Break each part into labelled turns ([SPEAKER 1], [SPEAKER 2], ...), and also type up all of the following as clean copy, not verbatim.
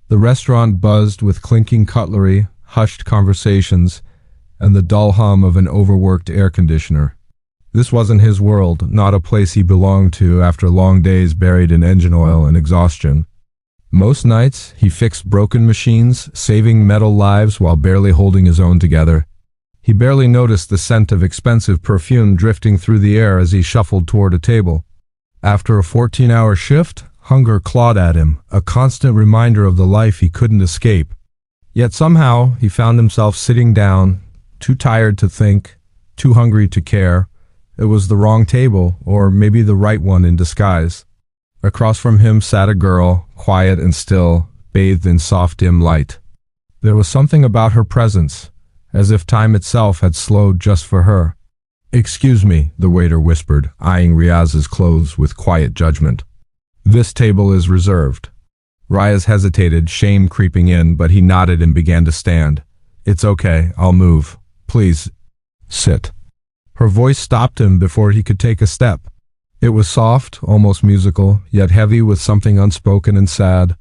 [SPEAKER 1] The restaurant buzzed with clinking cutlery, hushed conversations, and the dull hum of an overworked air conditioner. This wasn't his world, not a place he belonged to after long days buried in engine oil and exhaustion. Most nights, he fixed broken machines, saving metal lives while barely holding his own together. He barely noticed the scent of expensive perfume drifting through the air as he shuffled toward a table. After a 14-hour shift, hunger clawed at him, a constant reminder of the life he couldn't escape. Yet somehow, he found himself sitting down, too tired to think, too hungry to care. It was the wrong table, or maybe the right one in disguise. Across from him sat a girl, quiet and still, bathed in soft dim light. There was something about her presence, as if time itself had slowed just for her. "Excuse me," the waiter whispered, eyeing Riaz's clothes with quiet judgment. "This table is reserved." Riaz hesitated, shame creeping in, but he nodded and began to stand. "It's okay, I'll move. Please, sit." Her voice stopped him before he could take a step. It was soft, almost musical, yet heavy with something unspoken and sad.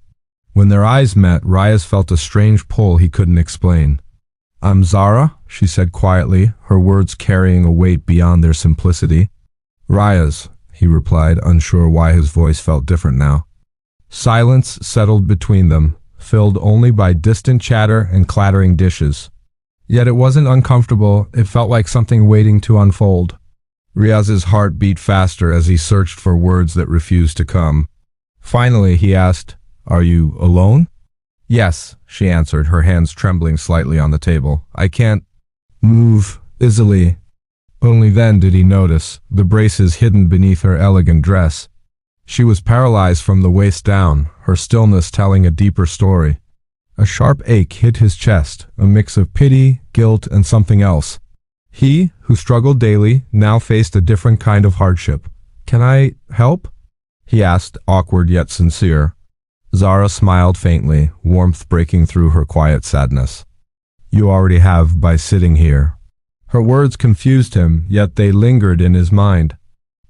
[SPEAKER 1] When their eyes met, Riaz felt a strange pull he couldn't explain. "I'm Zara," she said quietly, her words carrying a weight beyond their simplicity. "Riaz," he replied, unsure why his voice felt different now. Silence settled between them, filled only by distant chatter and clattering dishes. Yet it wasn't uncomfortable, it felt like something waiting to unfold. Riaz's heart beat faster as he searched for words that refused to come. Finally, he asked, "Are you alone?" "Yes," she answered, her hands trembling slightly on the table. "I can't move easily." Only then did he notice the braces hidden beneath her elegant dress. She was paralyzed from the waist down, her stillness telling a deeper story. A sharp ache hit his chest, a mix of pity, guilt, and something else. He, who struggled daily, now faced a different kind of hardship. "Can I help?" he asked, awkward yet sincere. Zara smiled faintly, warmth breaking through her quiet sadness. "You already have by sitting here." Her words confused him, yet they lingered in his mind.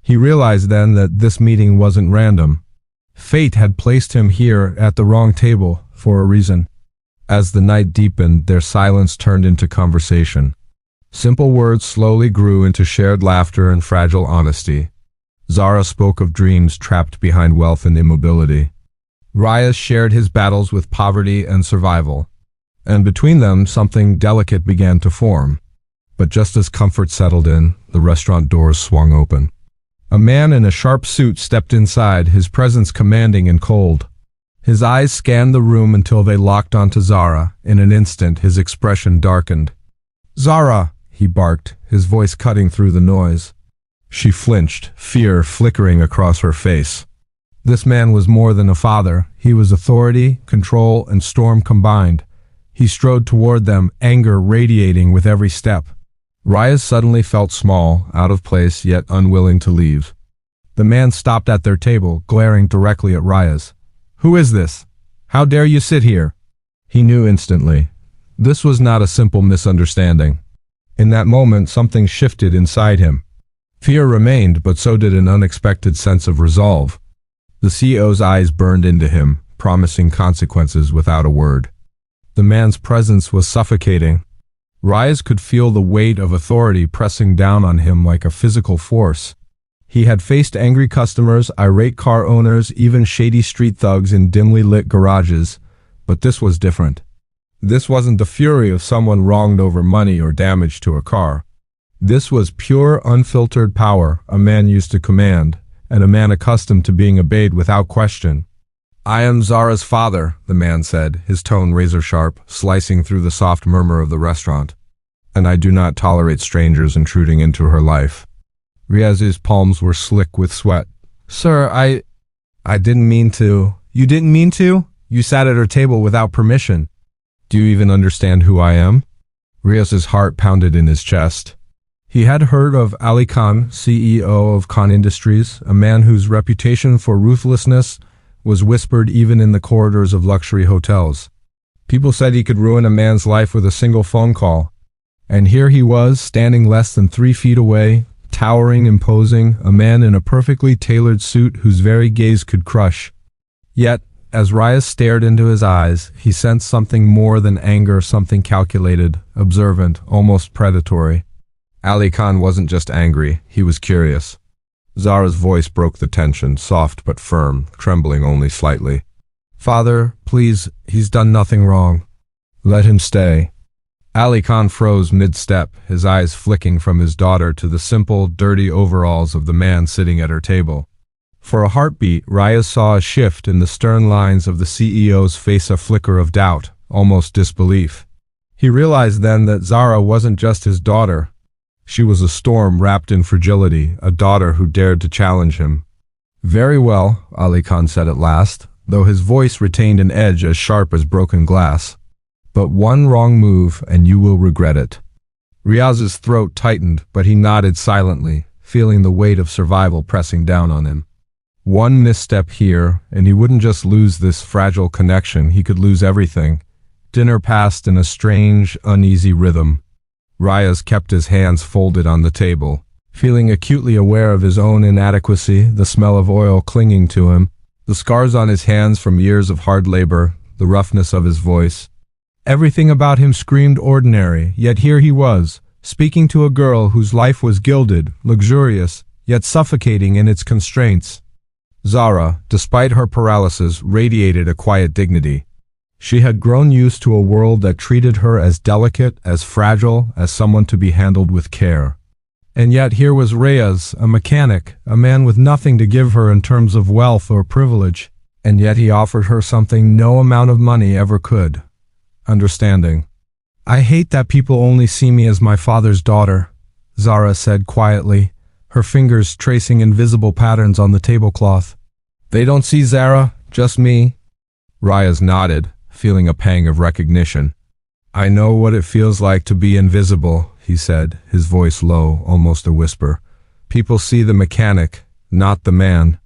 [SPEAKER 1] He realized then that this meeting wasn't random. Fate had placed him here at the wrong table for a reason. As the night deepened, their silence turned into conversation. Simple words slowly grew into shared laughter and fragile honesty. Zara spoke of dreams trapped behind wealth and immobility. Riaz shared his battles with poverty and survival. And between them, something delicate began to form. But just as comfort settled in, the restaurant doors swung open. A man in a sharp suit stepped inside, his presence commanding and cold. His eyes scanned the room until they locked onto Zara. In an instant, his expression darkened. "Zara!" he barked, his voice cutting through the noise. She flinched, fear flickering across her face. This man was more than a father. He was authority, control, and storm combined. He strode toward them, anger radiating with every step. Riaz suddenly felt small, out of place, yet unwilling to leave. The man stopped at their table, glaring directly at Riaz. "Who is this? How dare you sit here?" He knew instantly. This was not a simple misunderstanding. In that moment, something shifted inside him. Fear remained, but so did an unexpected sense of resolve. The CEO's eyes burned into him, promising consequences without a word. The man's presence was suffocating. Riaz could feel the weight of authority pressing down on him like a physical force. He had faced angry customers, irate car owners, even shady street thugs in dimly lit garages, but this was different. This wasn't the fury of someone wronged over money or damage to a car. This was pure, unfiltered power, a man used to command, and a man accustomed to being obeyed without question. "I am Zara's father," the man said, his tone razor-sharp, slicing through the soft murmur of the restaurant. "And I do not tolerate strangers intruding into her life." Riaz's palms were slick with sweat. "Sir, I didn't mean to." "You didn't mean to? You sat at her table without permission." "Do you even understand who I am?" Riaz's heart pounded in his chest. He had heard of Ali Khan, CEO of Khan Industries, a man whose reputation for ruthlessness was whispered even in the corridors of luxury hotels. People said he could ruin a man's life with a single phone call. And here he was, standing less than 3 feet away, towering, imposing, a man in a perfectly tailored suit whose very gaze could crush. Yet, as Raya stared into his eyes, he sensed something more than anger, something calculated, observant, almost predatory. Ali Khan wasn't just angry, he was curious. Zara's voice broke the tension, soft but firm, trembling only slightly. "Father, please, he's done nothing wrong. Let him stay." Ali Khan froze mid-step, his eyes flicking from his daughter to the simple, dirty overalls of the man sitting at her table. For a heartbeat, Raya saw a shift in the stern lines of the CEO's face, a flicker of doubt, almost disbelief. He realized then that Zara wasn't just his daughter. She was a storm wrapped in fragility, a daughter who dared to challenge him. "Very well," Ali Khan said at last, though his voice retained an edge as sharp as broken glass. "But one wrong move and you will regret it." Riaz's throat tightened, but he nodded silently, feeling the weight of survival pressing down on him. One misstep here, and he wouldn't just lose this fragile connection, he could lose everything. Dinner passed in a strange, uneasy rhythm. Riaz kept his hands folded on the table, feeling acutely aware of his own inadequacy, the smell of oil clinging to him, the scars on his hands from years of hard labor, the roughness of his voice. Everything about him screamed ordinary, yet here he was, speaking to a girl whose life was gilded, luxurious, yet suffocating in its constraints. Zara, despite her paralysis, radiated a quiet dignity. She had grown used to a world that treated her as delicate, as fragile, as someone to be handled with care. And yet here was Reyes, a mechanic, a man with nothing to give her in terms of wealth or privilege, and yet he offered her something no amount of money ever could: understanding. "I hate that people only see me as my father's daughter," Zara said quietly, her fingers tracing invisible patterns on the tablecloth. "They don't see Zara, just me." Riaz nodded, feeling a pang of recognition. "I know what it feels like to be invisible," he said, his voice low, almost a whisper. "People see the mechanic, not the man."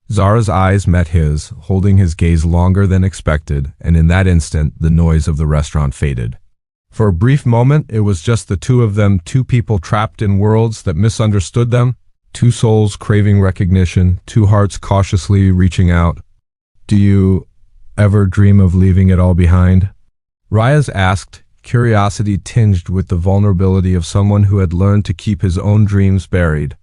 [SPEAKER 1] Zara's eyes met his, holding his gaze longer than expected, and in that instant the noise of the restaurant faded. For a brief moment it was just the two of them, two people trapped in worlds that misunderstood them, two souls craving recognition, two hearts cautiously reaching out. "Do you ever dream of leaving it all behind?" Riaz asked, curiosity tinged with the vulnerability of someone who had learned to keep his own dreams buried.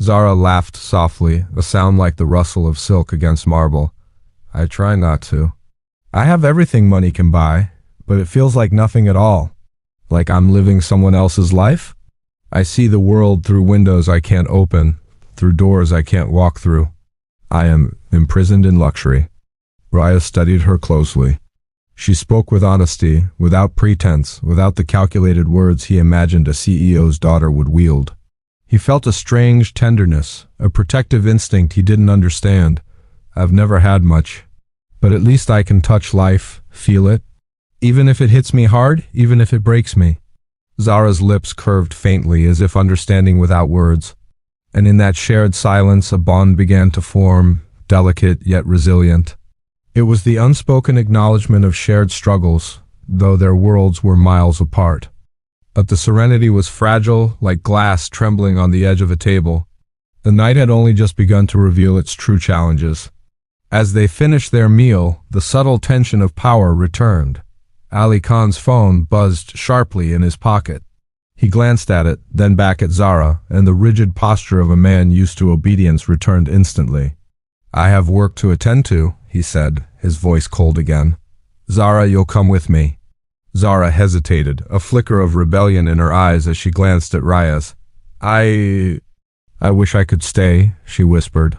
[SPEAKER 1] Zara laughed softly, a sound like the rustle of silk against marble. "I try not to. I have everything money can buy, but it feels like nothing at all. Like I'm living someone else's life. I see the world through windows I can't open, through doors I can't walk through. I am imprisoned in luxury." Raya studied her closely. She spoke with honesty, without pretense, without the calculated words he imagined a CEO's daughter would wield. He felt a strange tenderness, a protective instinct he didn't understand. "I've never had much, but at least I can touch life, feel it. Even if it hits me hard, even if it breaks me." Zara's lips curved faintly, as if understanding without words. And in that shared silence a bond began to form, delicate yet resilient. It was the unspoken acknowledgement of shared struggles, though their worlds were miles apart. But the serenity was fragile, like glass trembling on the edge of a table. The night had only just begun to reveal its true challenges. As they finished their meal, the subtle tension of power returned. Ali Khan's phone buzzed sharply in his pocket. He glanced at it, then back at Zara, and the rigid posture of a man used to obedience returned instantly. "I have work to attend to," he said, his voice cold again. "Zara, you'll come with me." Zara hesitated, a flicker of rebellion in her eyes as she glanced at Riaz. I wish I could stay," she whispered.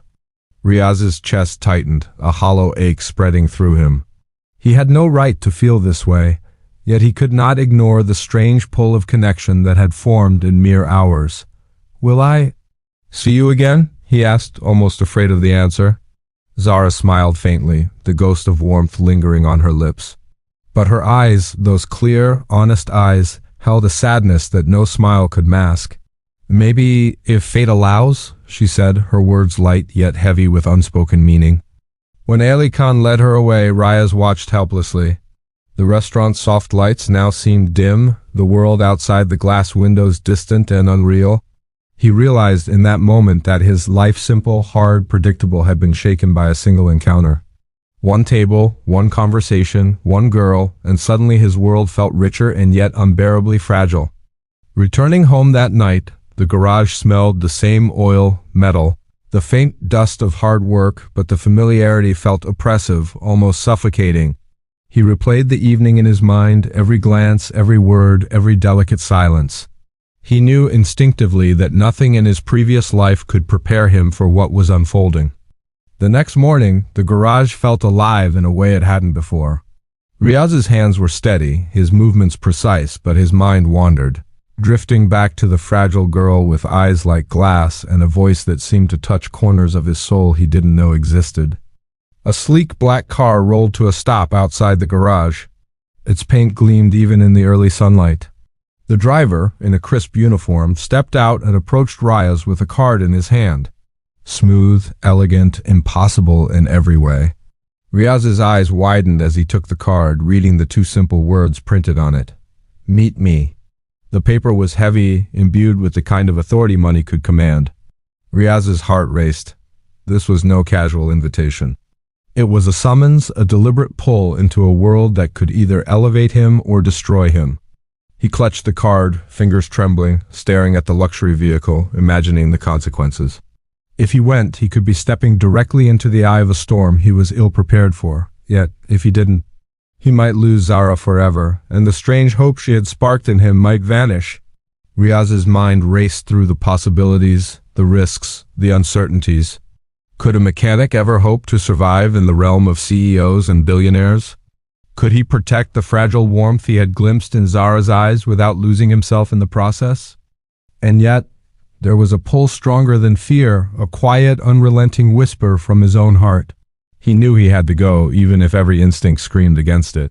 [SPEAKER 1] Riaz's chest tightened, a hollow ache spreading through him. He had no right to feel this way, yet he could not ignore the strange pull of connection that had formed in mere hours. "Will I see you again?" he asked, almost afraid of the answer. Zara smiled faintly, the ghost of warmth lingering on her lips. But her eyes, those clear, honest eyes, held a sadness that no smile could mask. "Maybe, if fate allows," she said, her words light yet heavy with unspoken meaning. When Ali Khan led her away, Riaz watched helplessly. The restaurant's soft lights now seemed dim, the world outside the glass windows distant and unreal. He realized in that moment that his life, simple, hard, predictable, had been shaken by a single encounter. One table, one conversation, one girl, and suddenly his world felt richer and yet unbearably fragile. Returning home that night, the garage smelled the same oil, metal, the faint dust of hard work, but the familiarity felt oppressive, almost suffocating. He replayed the evening in his mind, every glance, every word, every delicate silence. He knew instinctively that nothing in his previous life could prepare him for what was unfolding. The next morning, the garage felt alive in a way it hadn't before. Riaz's hands were steady, his movements precise, but his mind wandered, drifting back to the fragile girl with eyes like glass and a voice that seemed to touch corners of his soul he didn't know existed. A sleek black car rolled to a stop outside the garage. Its paint gleamed even in the early sunlight. The driver, in a crisp uniform, stepped out and approached Riaz with a card in his hand. Smooth, elegant, impossible in every way. Riaz's eyes widened as he took the card, reading the two simple words printed on it. Meet me. The paper was heavy, imbued with the kind of authority money could command. Riaz's heart raced. This was no casual invitation. It was a summons, a deliberate pull into a world that could either elevate him or destroy him. He clutched the card, fingers trembling, staring at the luxury vehicle, imagining the consequences. If he went, he could be stepping directly into the eye of a storm he was ill-prepared for. Yet, if he didn't, he might lose Zara forever, and the strange hope she had sparked in him might vanish. Riaz's mind raced through the possibilities, the risks, the uncertainties. Could a mechanic ever hope to survive in the realm of CEOs and billionaires? Could he protect the fragile warmth he had glimpsed in Zara's eyes without losing himself in the process? And yet, there was a pull stronger than fear, a quiet, unrelenting whisper from his own heart. He knew he had to go, even if every instinct screamed against it.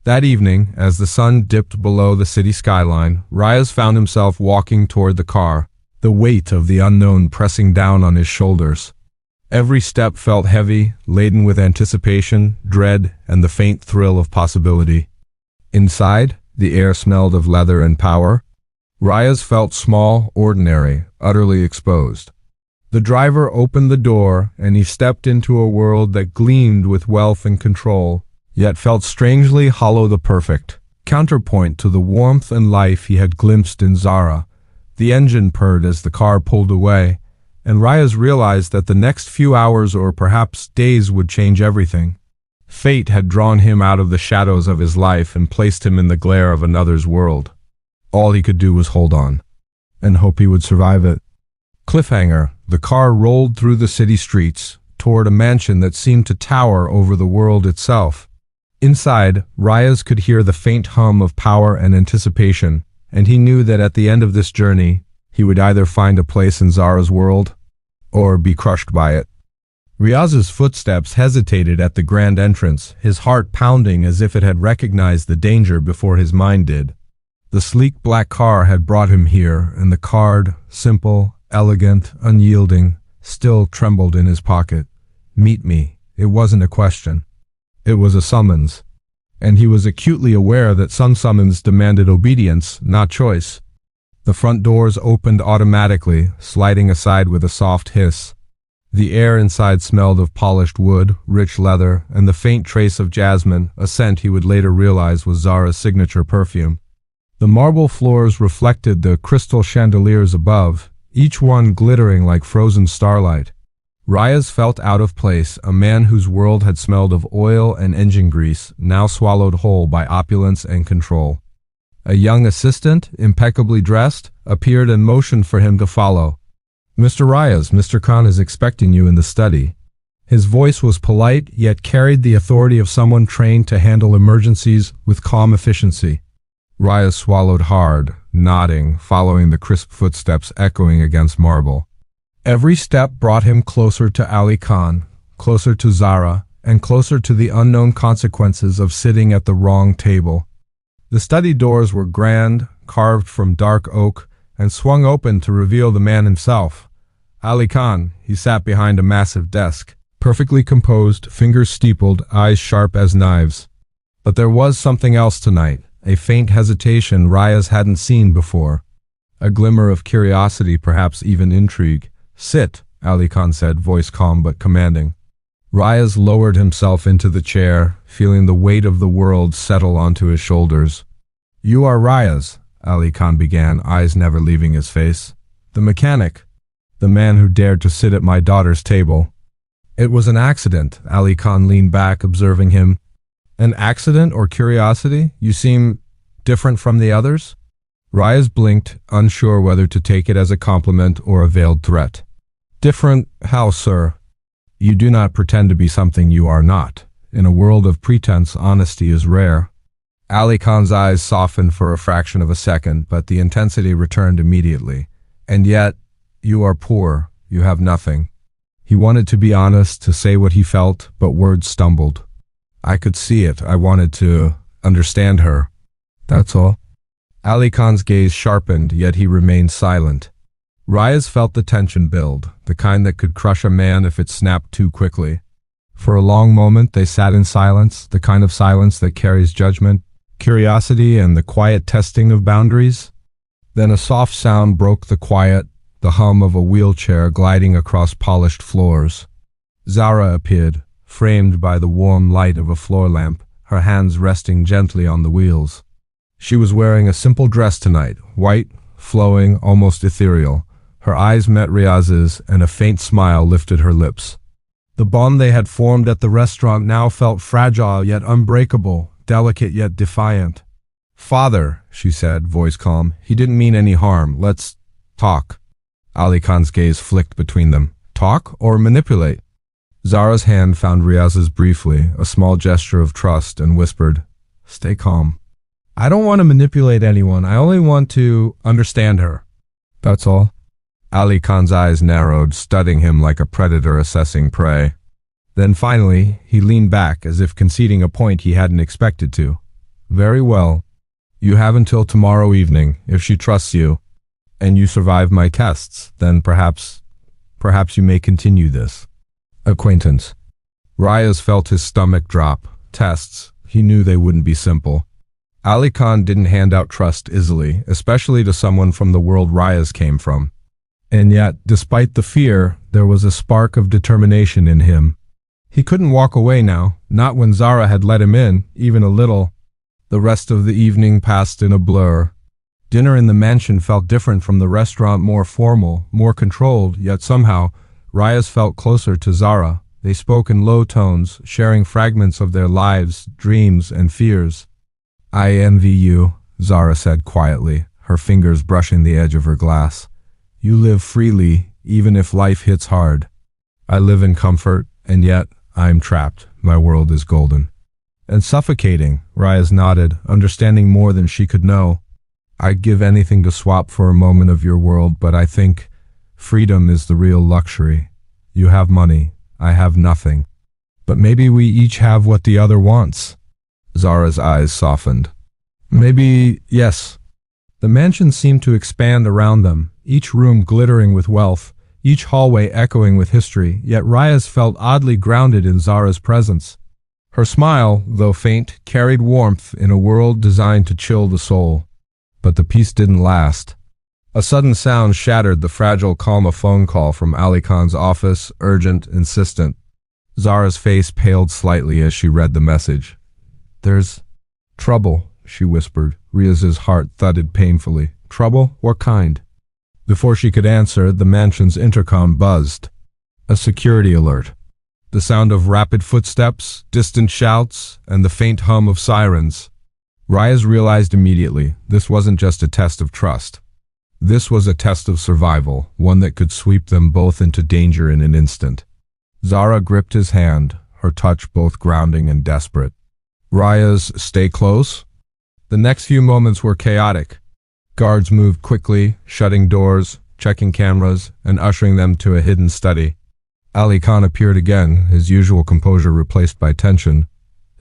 [SPEAKER 1] That evening, as the sun dipped below the city skyline, Riaz found himself walking toward the car, the weight of the unknown pressing down on his shoulders. Every step felt heavy, laden with anticipation, dread, and the faint thrill of possibility. Inside, the air smelled of leather and power. Riaz felt small, ordinary, utterly exposed. The driver opened the door, and he stepped into a world that gleamed with wealth and control, yet felt strangely hollow, the perfect counterpoint to the warmth and life he had glimpsed in Zara. The engine purred as the car pulled away, and Riaz realized that the next few hours or perhaps days would change everything. Fate had drawn him out of the shadows of his life and placed him in the glare of another's world. All he could do was hold on, and hope he would survive it. Cliffhanger, the car rolled through the city streets, toward a mansion that seemed to tower over the world itself. Inside, Riaz could hear the faint hum of power and anticipation, and he knew that at the end of this journey, he would either find a place in Zara's world, or be crushed by it. Riaz's footsteps hesitated at the grand entrance, his heart pounding as if it had recognized the danger before his mind did. The sleek black car had brought him here, and the card, simple, elegant, unyielding, still trembled in his pocket. Meet me. It wasn't a question. It was a summons. And he was acutely aware that some summons demanded obedience, not choice. The front doors opened automatically, sliding aside with a soft hiss. The air inside smelled of polished wood, rich leather, and the faint trace of jasmine, a scent he would later realize was Zara's signature perfume. The marble floors reflected the crystal chandeliers above, each one glittering like frozen starlight. Riaz felt out of place, a man whose world had smelled of oil and engine grease, now swallowed whole by opulence and control. A young assistant, impeccably dressed, appeared and motioned for him to follow. "Mr. Riaz, Mr. Khan is expecting you in the study." His voice was polite, yet carried the authority of someone trained to handle emergencies with calm efficiency. Riaz swallowed hard, nodding, following the crisp footsteps echoing against marble. Every step brought him closer to Ali Khan, closer to Zara, and closer to the unknown consequences of sitting at the wrong table. The study doors were grand, carved from dark oak, and swung open to reveal the man himself. Ali Khan, he sat behind a massive desk, perfectly composed, fingers steepled, eyes sharp as knives. But there was something else tonight, a faint hesitation Riaz hadn't seen before. A glimmer of curiosity, perhaps even intrigue. "Sit," Ali Khan said, voice calm but commanding. Riaz lowered himself into the chair, feeling the weight of the world settle onto his shoulders. "You are Riaz," Ali Khan began, eyes never leaving his face. "The mechanic. The man who dared to sit at my daughter's table." "It was an accident." Ali Khan leaned back, observing him. "An accident or curiosity? You seem different from the others?" Riaz blinked, unsure whether to take it as a compliment or a veiled threat. "Different? How, sir?" "You do not pretend to be something you are not. In a world of pretense, honesty is rare." Ali Khan's eyes softened for a fraction of a second, but the intensity returned immediately. "And yet, you are poor. You have nothing." He wanted to be honest, to say what he felt, but words stumbled. "I could see it. I wanted to understand her. That's all." Ali Khan's gaze sharpened, yet he remained silent. Riaz felt the tension build, the kind that could crush a man if it snapped too quickly. For a long moment they sat in silence, the kind of silence that carries judgment, curiosity, and the quiet testing of boundaries. Then a soft sound broke the quiet, the hum of a wheelchair gliding across polished floors. Zara appeared, framed by the warm light of a floor lamp, her hands resting gently on the wheels. She was wearing a simple dress tonight, white, flowing, almost ethereal. Her eyes met Riaz's, and a faint smile lifted her lips. The bond they had formed at the restaurant now felt fragile yet unbreakable, delicate yet defiant. "Father," she said, voice calm, "he didn't mean any harm. Let's talk." Ali Khan's gaze flicked between them. "Talk or manipulate?" Zara's hand found Riaz's briefly, a small gesture of trust, and whispered, "Stay calm. I don't want to manipulate anyone. I only want to understand her. That's all." Ali Khan's eyes narrowed, studying him like a predator assessing prey. Then finally, he leaned back as if conceding a point he hadn't expected to. "Very well. You have until tomorrow evening. If she trusts you, and you survive my tests, then perhaps you may continue this acquaintance." Riaz felt his stomach drop. Tests. He knew they wouldn't be simple. Ali Khan didn't hand out trust easily, especially to someone from the world Riaz came from. And yet, despite the fear, there was a spark of determination in him. He couldn't walk away now, not when Zara had let him in, even a little. The rest of the evening passed in a blur. Dinner in the mansion felt different from the restaurant, more formal, more controlled, yet somehow, Riaz felt closer to Zara. They spoke in low tones, sharing fragments of their lives, dreams, and fears. "I envy you," Zara said quietly, her fingers brushing the edge of her glass. "You live freely, even if life hits hard. I live in comfort, and yet I am trapped. My world is golden." "And suffocating," Riaz nodded, understanding more than she could know. "I'd give anything to swap for a moment of your world, but I think freedom is the real luxury. You have money, I have nothing. But maybe we each have what the other wants." Zara's eyes softened. "Maybe, yes." The mansion seemed to expand around them, each room glittering with wealth, each hallway echoing with history, yet Riaz felt oddly grounded in Zara's presence. Her smile, though faint, carried warmth in a world designed to chill the soul. But the peace didn't last. A sudden sound shattered the fragile calm, a phone call from Ali Khan's office, urgent, insistent. Zara's face paled slightly as she read the message. "There's trouble," she whispered. Riaz's heart thudded painfully. "Trouble? What kind?" Before she could answer, the mansion's intercom buzzed. A security alert. The sound of rapid footsteps, distant shouts, and the faint hum of sirens. Riaz realized immediately, this wasn't just a test of trust. This was a test of survival, one that could sweep them both into danger in an instant. Zara gripped his hand, her touch both grounding and desperate. "Riaz, stay close." The next few moments were chaotic. Guards moved quickly, shutting doors, checking cameras, and ushering them to a hidden study. Ali Khan appeared again, his usual composure replaced by tension.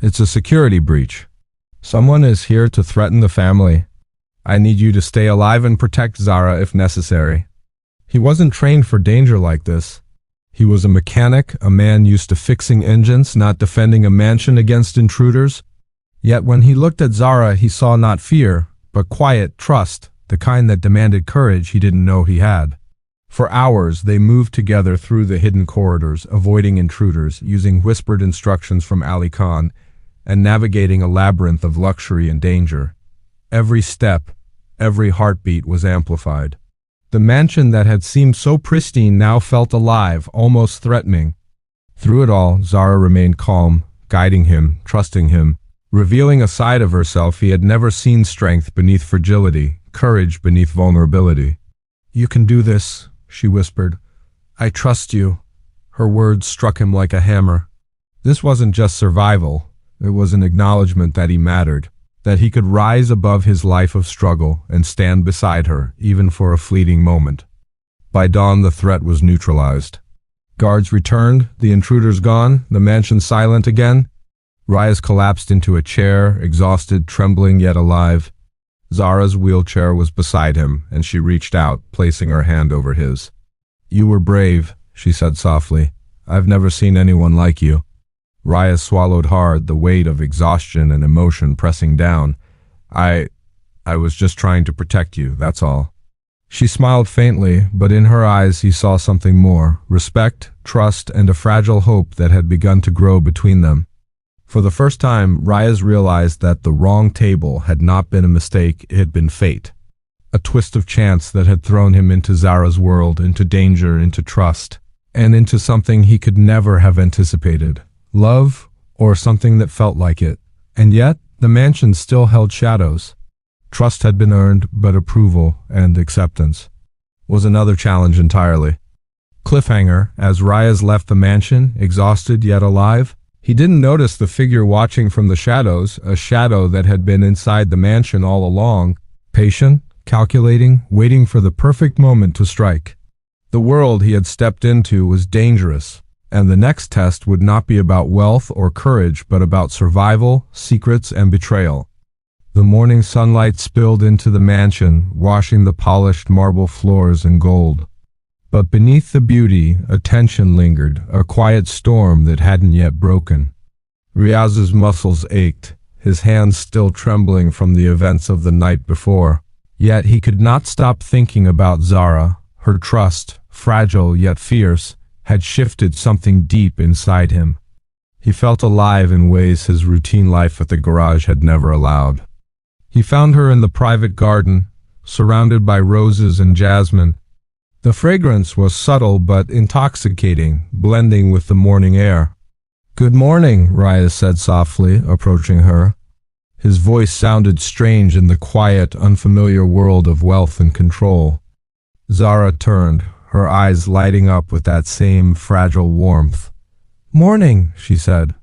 [SPEAKER 1] "It's a security breach. Someone is here to threaten the family. I need you to stay alive and protect Zara if necessary." He wasn't trained for danger like this. He was a mechanic, a man used to fixing engines, not defending a mansion against intruders. Yet when he looked at Zara, he saw not fear, but quiet trust, the kind that demanded courage he didn't know he had. For hours, they moved together through the hidden corridors, avoiding intruders, using whispered instructions from Ali Khan, and navigating a labyrinth of luxury and danger. Every step, every heartbeat was amplified. The mansion that had seemed so pristine now felt alive, almost threatening. Through it all, Zara remained calm, guiding him, trusting him, revealing a side of herself he had never seen: strength beneath fragility, courage beneath vulnerability. "You can do this," she whispered. "I trust you." Her words struck him like a hammer. This wasn't just survival, it was an acknowledgement that he mattered, that he could rise above his life of struggle and stand beside her, even for a fleeting moment. By dawn, the threat was neutralized. Guards returned, the intruders gone, the mansion silent again. Reyes collapsed into a chair, exhausted, trembling yet alive. Zara's wheelchair was beside him, and she reached out, placing her hand over his. "You were brave," she said softly. "I've never seen anyone like you." Reyes swallowed hard, the weight of exhaustion and emotion pressing down. I was just trying to protect you, that's all." She smiled faintly, but in her eyes he saw something more: respect, trust, and a fragile hope that had begun to grow between them. For the first time, Reyes realized that the wrong table had not been a mistake, it had been fate. A twist of chance that had thrown him into Zara's world, into danger, into trust, and into something he could never have anticipated. Love, or something that felt like it. And yet, the mansion still held shadows. Trust had been earned, but approval and acceptance was another challenge entirely. Cliffhanger, as Reyes left the mansion, exhausted yet alive, he didn't notice the figure watching from the shadows, a shadow that had been inside the mansion all along, patient, calculating, waiting for the perfect moment to strike. The world he had stepped into was dangerous, and the next test would not be about wealth or courage, but about survival, secrets, and betrayal. The morning sunlight spilled into the mansion, washing the polished marble floors in gold. But beneath the beauty, a tension lingered, a quiet storm that hadn't yet broken. Riaz's muscles ached, his hands still trembling from the events of the night before. Yet he could not stop thinking about Zara. Her trust, fragile yet fierce, had shifted something deep inside him. He felt alive in ways his routine life at the garage had never allowed. He found her in the private garden, surrounded by roses and jasmine. The fragrance was subtle but intoxicating, blending with the morning air. "Good morning," Reyes said softly, approaching her. His voice sounded strange in the quiet, unfamiliar world of wealth and control. Zara turned, her eyes lighting up with that same fragile warmth. "Morning," she said.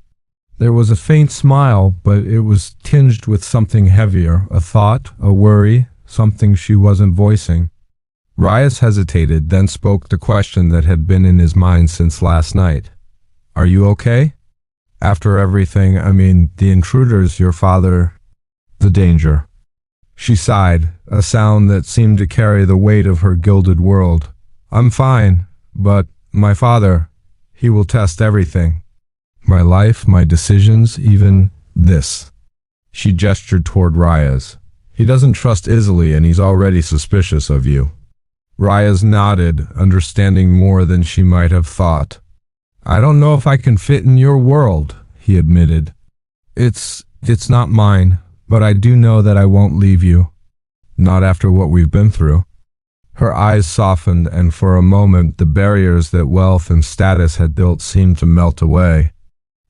[SPEAKER 1] There was a faint smile, but it was tinged with something heavier, a thought, a worry, something she wasn't voicing. Reyes hesitated, then spoke the question that had been in his mind since last night. "Are you okay? After everything, the intruders, your father, the danger." She sighed, a sound that seemed to carry the weight of her gilded world. "I'm fine, but my father, he will test everything. My life, my decisions, even this." She gestured toward Reyes. "He doesn't trust easily, and he's already suspicious of you." Reyes nodded, understanding more than she might have thought. "I don't know if I can fit in your world," he admitted. It's not mine, but I do know that I won't leave you. Not after what we've been through." Her eyes softened, and for a moment the barriers that wealth and status had built seemed to melt away.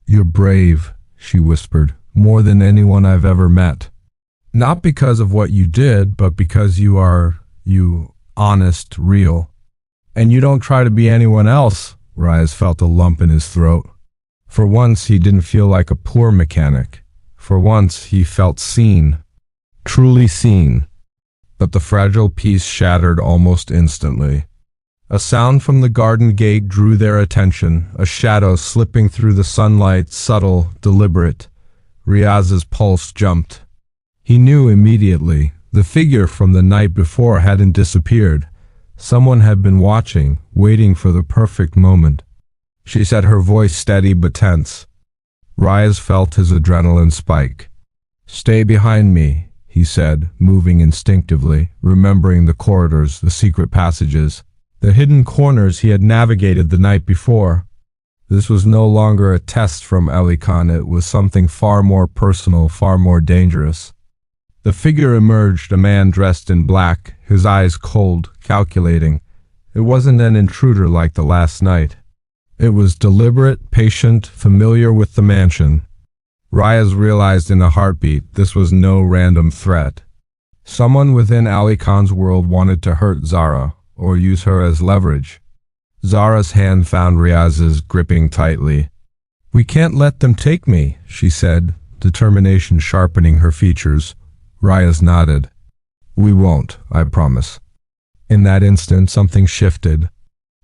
[SPEAKER 1] "You're brave," she whispered, "more than anyone I've ever met. Not because of what you did, but because you are, honest, real. And you don't try to be anyone else." Reyes felt a lump in his throat. For once he didn't feel like a poor mechanic. For once he felt seen. Truly seen. But the fragile peace shattered almost instantly. A sound from the garden gate drew their attention, a shadow slipping through the sunlight, subtle, deliberate. Riaz's pulse jumped. He knew immediately. The figure from the night before hadn't disappeared. Someone had been watching, waiting for the perfect moment. She said, her voice steady but tense. Reyes felt his adrenaline spike. "Stay behind me," he said, moving instinctively, remembering the corridors, the secret passages. the hidden corners he had navigated the night before. This was no longer a test from Ali Khan, it was something far more personal, far more dangerous. The figure emerged, a man dressed in black, his eyes cold, calculating. It wasn't an intruder like the last night. It was deliberate, patient, familiar with the mansion. Riaz realized in a heartbeat this was no random threat. Someone within Ali Khan's world wanted to hurt Zara, or use her as leverage. Zara's hand found Riaz's, gripping tightly. "We can't let them take me," she said, determination sharpening her features. Riaz nodded. "We won't, I promise." In that instant, something shifted.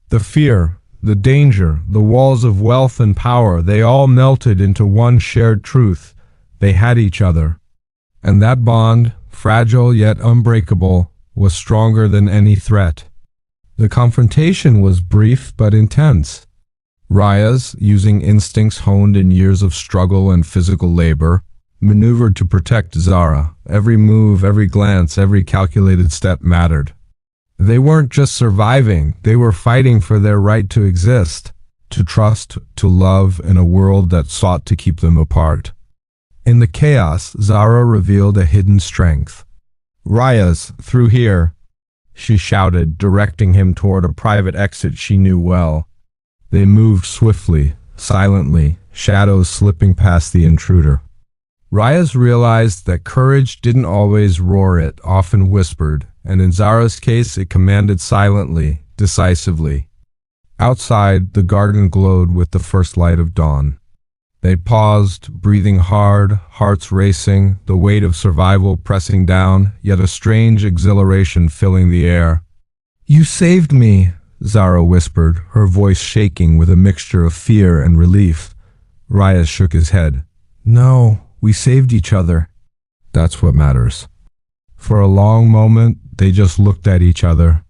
[SPEAKER 1] The fear, the danger, the walls of wealth and power, they all melted into one shared truth. They had each other. And that bond, fragile yet unbreakable, was stronger than any threat. The confrontation was brief but intense. Riaz, using instincts honed in years of struggle and physical labor, maneuvered to protect Zara. Every move, every glance, every calculated step mattered. They weren't just surviving, they were fighting for their right to exist, to trust, to love in a world that sought to keep them apart. In the chaos, Zara revealed a hidden strength. "Riaz, through here," she shouted, directing him toward a private exit she knew well. They moved swiftly, silently, shadows slipping past the intruder. Riaz realized that courage didn't always roar, it often whispered, and in Zara's case it commanded silently, decisively. Outside, the garden glowed with the first light of dawn. They paused, breathing hard, hearts racing, the weight of survival pressing down, yet a strange exhilaration filling the air. "You saved me," Zara whispered, her voice shaking with a mixture of fear and relief. Riaz shook his head. "No, we saved each other." "That's what matters." For a long moment, they just looked at each other.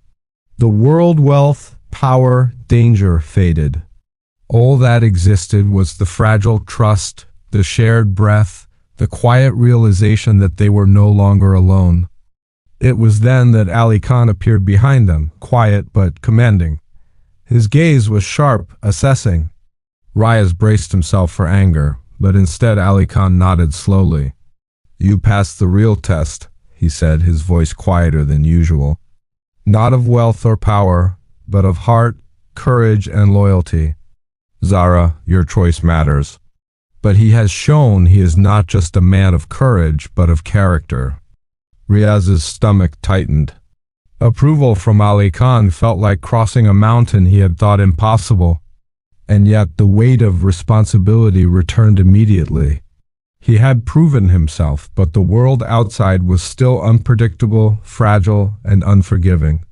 [SPEAKER 1] The world, wealth, power, danger faded. All that existed was the fragile trust, the shared breath, the quiet realization that they were no longer alone. It was then that Ali Khan appeared behind them, quiet but commanding. His gaze was sharp, assessing. Riaz braced himself for anger, but instead Ali Khan nodded slowly. "You passed the real test," he said, his voice quieter than usual. "Not of wealth or power, but of heart, courage, and loyalty. Zara, your choice matters. But he has shown he is not just a man of courage, but of character." Riaz's stomach tightened. Approval from Ali Khan felt like crossing a mountain he had thought impossible. And yet the weight of responsibility returned immediately. He had proven himself, but the world outside was still unpredictable, fragile, and unforgiving.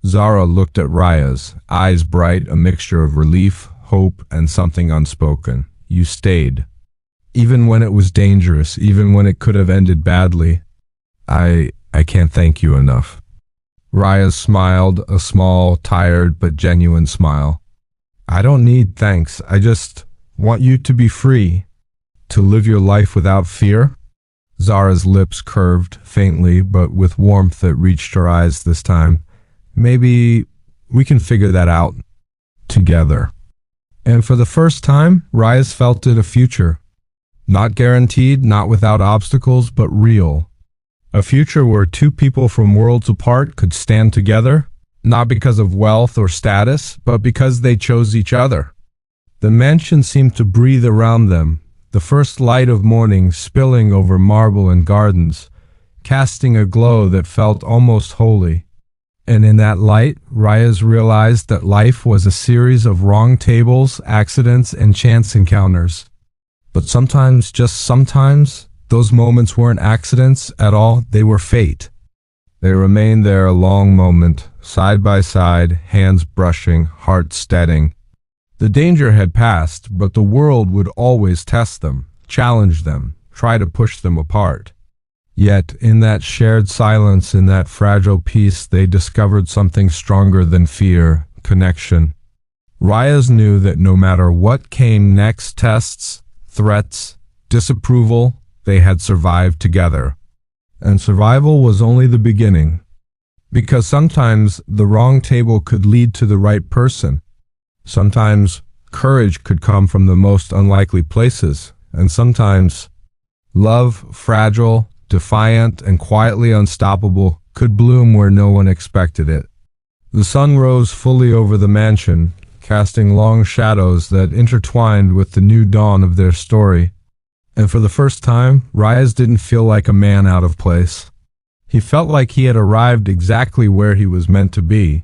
[SPEAKER 1] Zara looked at Riaz, eyes bright, a mixture of relief, hope, and something unspoken. "You stayed. Even when it was dangerous, even when it could have ended badly. I can't thank you enough." Riaz smiled, a small, tired, but genuine smile. "I don't need thanks. I just want you to be free. To live your life without fear." Zara's lips curved, faintly, but with warmth that reached her eyes this time. "Maybe we can figure that out together." And for the first time, Riaz felt it a future. Not guaranteed, not without obstacles, but real. A future where two people from worlds apart could stand together, not because of wealth or status, but because they chose each other. The mansion seemed to breathe around them, the first light of morning spilling over marble and gardens, casting a glow that felt almost holy. And in that light, Riaz realized that life was a series of wrong tables, accidents, and chance encounters. But sometimes, just sometimes, those moments weren't accidents at all, they were fate. They remained there a long moment, side by side, hands brushing, hearts steadying. The danger had passed, but the world would always test them, challenge them, try to push them apart. Yet, in that shared silence, in that fragile peace, they discovered something stronger than fear, connection. Riaz knew that no matter what came next, tests, threats, disapproval, they had survived together. And survival was only the beginning. Because sometimes the wrong table could lead to the right person. Sometimes courage could come from the most unlikely places, and sometimes love, fragile, defiant, and quietly unstoppable, could bloom where no one expected it. The sun rose fully over the mansion, casting long shadows that intertwined with the new dawn of their story. And for the first time, Reyes didn't feel like a man out of place. He felt like he had arrived exactly where he was meant to be.